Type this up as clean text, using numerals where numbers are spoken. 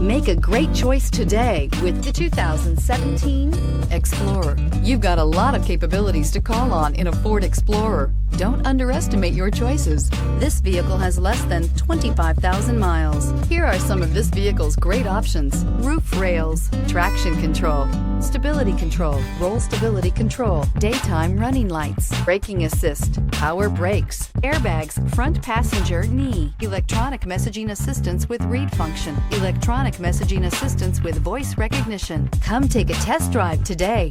Make a great choice today with the 2017 Explorer. You've got a lot of capabilities to call on in a Ford Explorer. Don't underestimate your choices. This vehicle has less than 25,000 miles. Here are some of this vehicle's great options: roof rails, traction control, stability control, roll stability control, daytime running lights, braking assist, power brakes, airbags, front passenger knee, electronic messaging assistance with read function, electronic messaging assistance with voice recognition. Come take a test drive today.